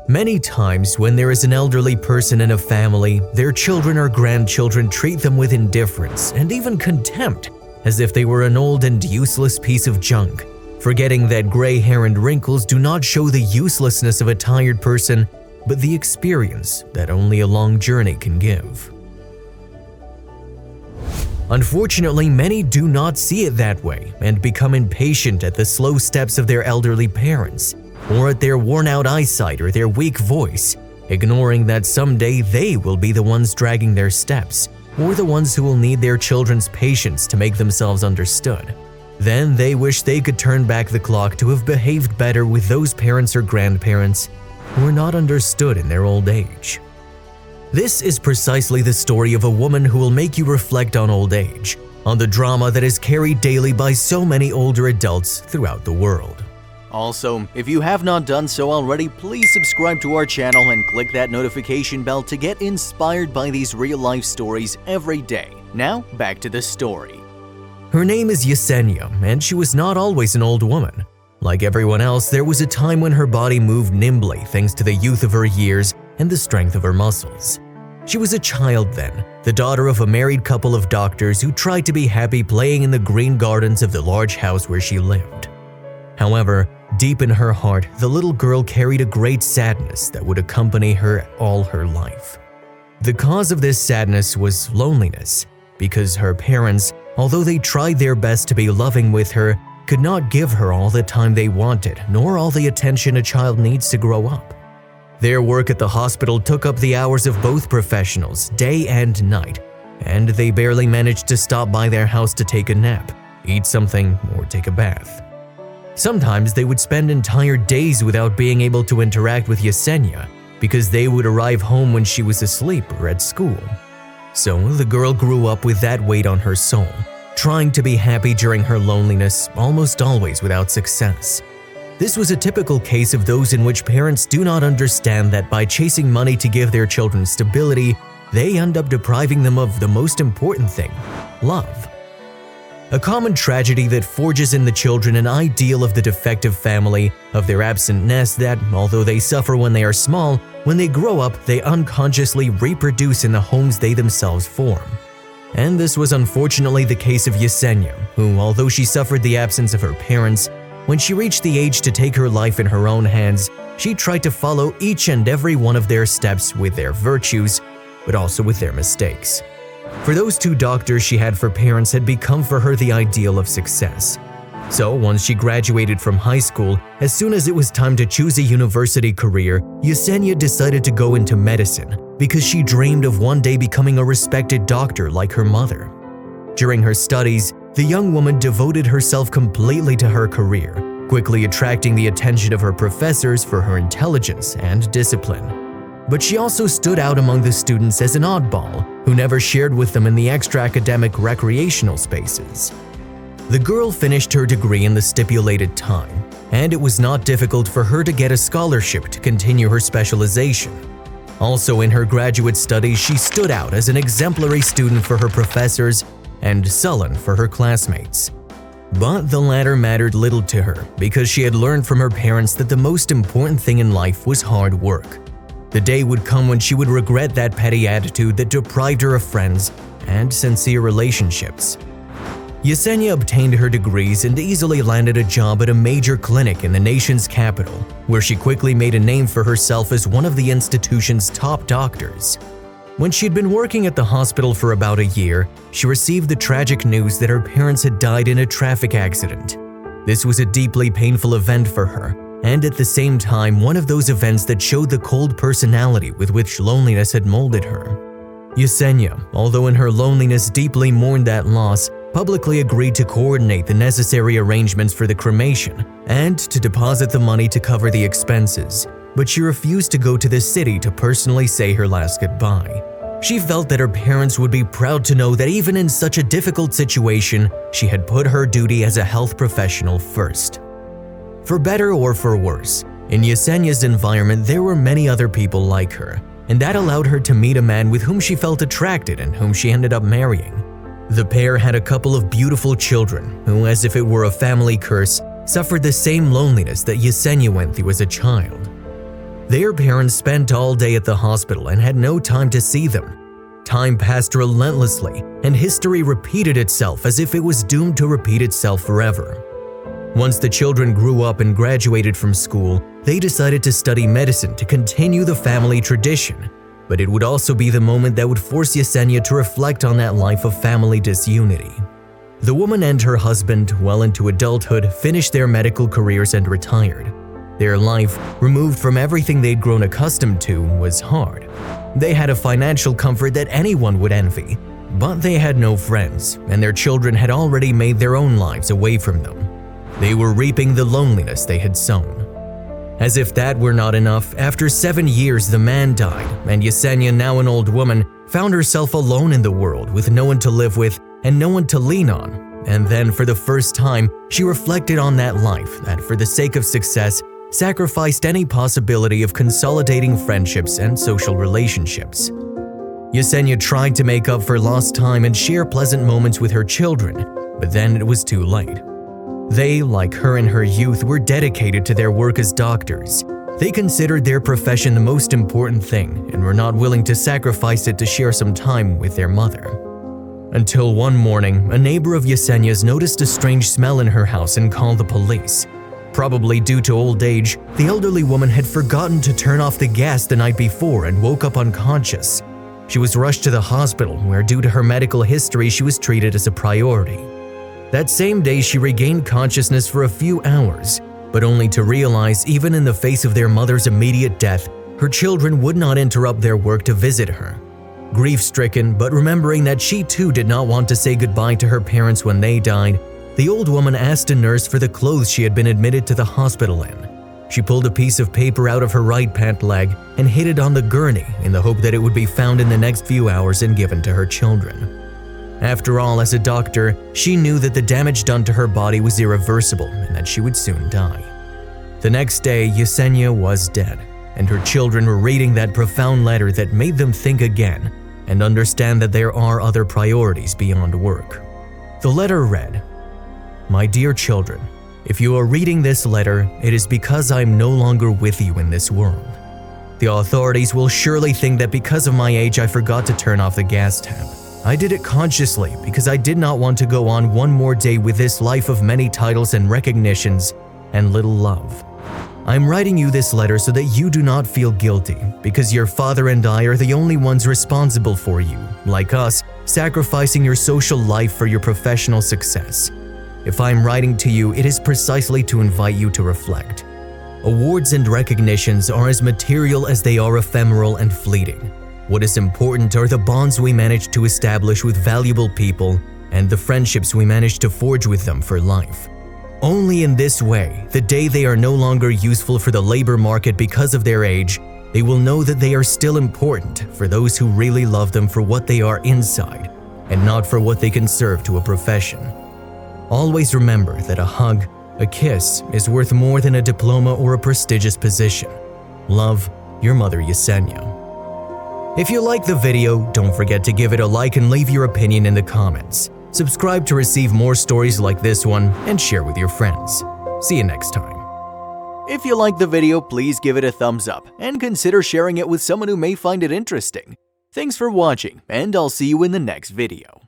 Many times when there is an elderly person in a family, their children or grandchildren treat them with indifference and even contempt, as if they were an old and useless piece of junk, forgetting that gray hair and wrinkles do not show the uselessness of a tired person, but the experience that only a long journey can give. Unfortunately, many do not see it that way and become impatient at the slow steps of their elderly parents, or at their worn-out eyesight or their weak voice, ignoring that someday they will be the ones dragging their steps, or the ones who will need their children's patience to make themselves understood. Then they wish they could turn back the clock to have behaved better with those parents or grandparents who were not understood in their old age. This is precisely the story of a woman who will make you reflect on old age, on the drama that is carried daily by so many older adults throughout the world. Also, if you have not done so already, please subscribe to our channel and click that notification bell to get inspired by these real-life stories every day. Now, back to the story. Her name is Yesenia, and she was not always an old woman. Like everyone else, there was a time when her body moved nimbly thanks to the youth of her years and the strength of her muscles. She was a child then, the daughter of a married couple of doctors who tried to be happy playing in the green gardens of the large house where she lived. However, deep in her heart, the little girl carried a great sadness that would accompany her all her life. The cause of this sadness was loneliness, because her parents, although they tried their best to be loving with her, could not give her all the time they wanted, nor all the attention a child needs to grow up. Their work at the hospital took up the hours of both professionals, day and night, and they barely managed to stop by their house to take a nap, eat something, or take a bath. Sometimes they would spend entire days without being able to interact with Yesenia because they would arrive home when she was asleep or at school. So the girl grew up with that weight on her soul, trying to be happy during her loneliness, almost always without success. This was a typical case of those in which parents do not understand that by chasing money to give their children stability, they end up depriving them of the most important thing, love. A common tragedy that forges in the children an ideal of the defective family, of their absent nest that, although they suffer when they are small, when they grow up, they unconsciously reproduce in the homes they themselves form. And this was unfortunately the case of Yesenia, who, although she suffered the absence of her parents, when she reached the age to take her life in her own hands, she tried to follow each and every one of their steps with their virtues, but also with their mistakes. For those two doctors she had for parents had become for her the ideal of success. So once she graduated from high school, as soon as it was time to choose a university career, Yesenia decided to go into medicine because she dreamed of one day becoming a respected doctor like her mother. During her studies, the young woman devoted herself completely to her career, quickly attracting the attention of her professors for her intelligence and discipline. But she also stood out among the students as an oddball who never shared with them in the extra-academic recreational spaces. The girl finished her degree in the stipulated time, and it was not difficult for her to get a scholarship to continue her specialization. Also in her graduate studies, she stood out as an exemplary student for her professors and sullen for her classmates. But the latter mattered little to her because she had learned from her parents that the most important thing in life was hard work. The day would come when she would regret that petty attitude that deprived her of friends and sincere relationships. Yesenia obtained her degrees and easily landed a job at a major clinic in the nation's capital, where she quickly made a name for herself as one of the institution's top doctors. When she'd been working at the hospital for about a year, she received the tragic news that her parents had died in a traffic accident. This was a deeply painful event for her, and at the same time one of those events that showed the cold personality with which loneliness had molded her. Yesenia, although in her loneliness deeply mourned that loss, publicly agreed to coordinate the necessary arrangements for the cremation and to deposit the money to cover the expenses, but she refused to go to the city to personally say her last goodbye. She felt that her parents would be proud to know that even in such a difficult situation, she had put her duty as a health professional first. For better or for worse, in Yesenia's environment there were many other people like her, and that allowed her to meet a man with whom she felt attracted and whom she ended up marrying. The pair had a couple of beautiful children who, as if it were a family curse, suffered the same loneliness that Yesenia went through as a child. Their parents spent all day at the hospital and had no time to see them. Time passed relentlessly, and history repeated itself as if it was doomed to repeat itself forever. Once the children grew up and graduated from school, they decided to study medicine to continue the family tradition. But it would also be the moment that would force Yesenia to reflect on that life of family disunity. The woman and her husband, well into adulthood, finished their medical careers and retired. Their life, removed from everything they'd grown accustomed to, was hard. They had a financial comfort that anyone would envy, but they had no friends, and their children had already made their own lives away from them. They were reaping the loneliness they had sown. As if that were not enough, after 7 years the man died, and Yesenia, now an old woman, found herself alone in the world with no one to live with and no one to lean on. And then for the first time, she reflected on that life that, for the sake of success, sacrificed any possibility of consolidating friendships and social relationships. Yesenia tried to make up for lost time and share pleasant moments with her children, but then it was too late. They, like her in her youth, were dedicated to their work as doctors. They considered their profession the most important thing and were not willing to sacrifice it to share some time with their mother. Until one morning, a neighbor of Yesenia's noticed a strange smell in her house and called the police. Probably due to old age, the elderly woman had forgotten to turn off the gas the night before and woke up unconscious. She was rushed to the hospital where, due to her medical history, she was treated as a priority. That same day, she regained consciousness for a few hours, but only to realize, even in the face of their mother's immediate death, her children would not interrupt their work to visit her. Grief-stricken, but remembering that she too did not want to say goodbye to her parents when they died, the old woman asked a nurse for the clothes she had been admitted to the hospital in. She pulled a piece of paper out of her right pant leg and hid it on the gurney in the hope that it would be found in the next few hours and given to her children. After all, as a doctor, she knew that the damage done to her body was irreversible and that she would soon die. The next day, Yesenia was dead, and her children were reading that profound letter that made them think again and understand that there are other priorities beyond work. The letter read, "My dear children, if you are reading this letter, it is because I am no longer with you in this world. The authorities will surely think that because of my age I forgot to turn off the gas tap. I did it consciously because I did not want to go on one more day with this life of many titles and recognitions and little love. I am writing you this letter so that you do not feel guilty, because your father and I are the only ones responsible for you, like us, sacrificing your social life for your professional success. If I am writing to you, it is precisely to invite you to reflect. Awards and recognitions are as material as they are ephemeral and fleeting. What is important are the bonds we manage to establish with valuable people and the friendships we manage to forge with them for life. Only in this way, the day they are no longer useful for the labor market because of their age, they will know that they are still important for those who really love them for what they are inside and not for what they can serve to a profession. Always remember that a hug, a kiss, is worth more than a diploma or a prestigious position. Love, your mother Yesenia." If you liked the video, don't forget to give it a like and leave your opinion in the comments. Subscribe to receive more stories like this one and share with your friends. See you next time. If you liked the video, please give it a thumbs up and consider sharing it with someone who may find it interesting. Thanks for watching, and I'll see you in the next video.